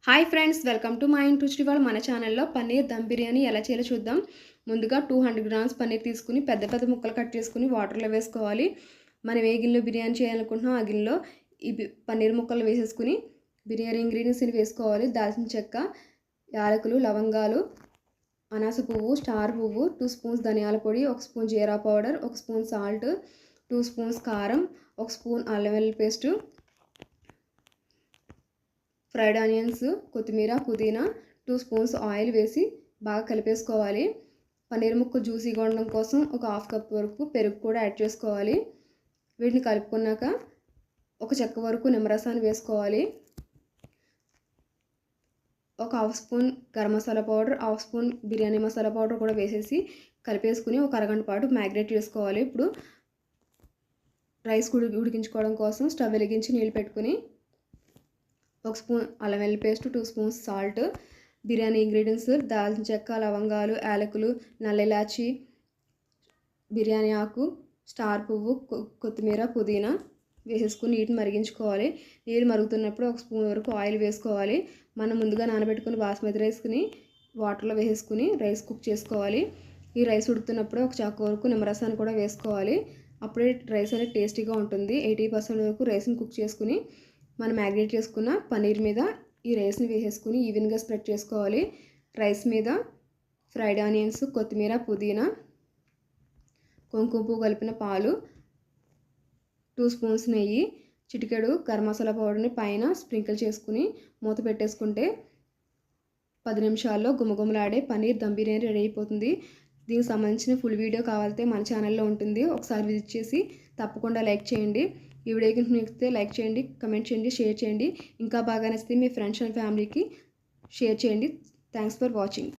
Hi friends, welcome to my interest. ఇవాళ మన ఛానల్లో పన్నీర్ దమ్ బిర్యానీ ఎలా చేయాలో చూద్దాం. ముందుగా 200 గ్రామ్స్ పన్నీర్ తీసుకుని పెద్ద పెద్ద ముక్కలు కట్ చేసుకుని వాటర్లో వేసుకోవాలి. మనం ఏ గిన్నెలో బిర్యానీ చేయాలనుకుంటున్నాం ఆ గిన్నెలో ఈ పన్నీర్ ముక్కలు వేసేసుకుని బిర్యానీ ఇంగ్రీడియంట్స్ని వేసుకోవాలి. దాల్చిన చెక్క, యాలకులు, లవంగాలు, అనాస పువ్వు, స్టార్ పువ్వు, 2 స్పూన్స్ ధనియాల పొడి, 1 స్పూన్ జీరా పౌడర్, 1 స్పూన్ సాల్ట్, 2 స్పూన్స్ కారం, 1 స్పూన్ అల్లం వెల్లుల్లి పేస్టు, ఫ్రైడ్ ఆనియన్స్, కొత్తిమీర, పుదీనా, 2 స్పూన్స్ ఆయిల్ వేసి బాగా కలిపేసుకోవాలి. పన్నీర్ ముక్క జ్యూసీగా ఉండడం కోసం ఒక హాఫ్ కప్ వరకు పెరుగు కూడా యాడ్ చేసుకోవాలి. వీటిని కలుపుకున్నాక ఒక చెక్క వరకు నిమ్మరసాన్ని వేసుకోవాలి. ఒక half spoon garam masala powder, half spoon biryani masala powder కూడా వేసేసి కలిపేసుకుని ఒక అరగంట పాటు మ్యాగ్నేట్ చేసుకోవాలి. ఇప్పుడు రైస్ ఉడికించుకోవడం కోసం స్టవ్ వెలిగించి నీళ్ళు పెట్టుకుని 1 స్పూన్ అల్లం వెల్లుల్లి paste, 2 spoons salt, biryani ingredients దాల్చిన చెక్క, లవంగాలు, యాలకులు, నల్ల ఇలాచి, బిర్యానీ ఆకు, స్టార్ పువ్వు, కొత్తిమీర, పుదీనా వేసేసుకుని నీటిని మరిగించుకోవాలి. నీరు మరుగుతున్నప్పుడు 1 స్పూన్ వరకు ఆయిల్ వేసుకోవాలి. మనం ముందుగా నానబెట్టుకుని బాస్మతి రైస్ని వాటర్లో వేసేసుకుని రైస్ కుక్ చేసుకోవాలి. ఈ రైస్ ఉడుకుతున్నప్పుడు ఒక చాకు వరకు నిమ్మరసాన్ని కూడా వేసుకోవాలి. అప్పుడే రైస్ అనేది టేస్టీగా ఉంటుంది. 80% వరకు రైస్ని కుక్ చేసుకుని మనం మ్యాగ్నేట్ చేసుకున్న పన్నీర్ మీద ఈ రైస్ని వేసేసుకుని ఈవెన్గా స్ప్రెడ్ చేసుకోవాలి. రైస్ మీద ఫ్రైడ్ ఆనియన్స్, కొత్తిమీర, పుదీనా, కుంకుమ పువ్వు కలిపిన పాలు, 2 స్పూన్స్ నెయ్యి, చిటికెడు గరం మసాలా పౌడర్ని పైన స్ప్రింకిల్ చేసుకుని మూత పెట్టేసుకుంటే 10 నిమిషాల్లో గుమగుమలాడే పన్నీర్ దమ్ బిర్యానీ రెడీ అయిపోతుంది. దీనికి సంబంధించిన ఫుల్ వీడియో కావాలంటే మన ఛానల్లో ఉంటుంది. ఒకసారి విజిట్ చేసి తప్పకుండా లైక్ చేయండి. ఈ వీడియోకి నచ్చితే లైక్ చేయండి, కమెంట్ చేయండి, షేర్ చేయండి. ఇంకా బాగా నచ్చితే మీ ఫ్రెండ్స్ అండ్ ఫ్యామిలీకి షేర్ చేయండి. Thanks for watching.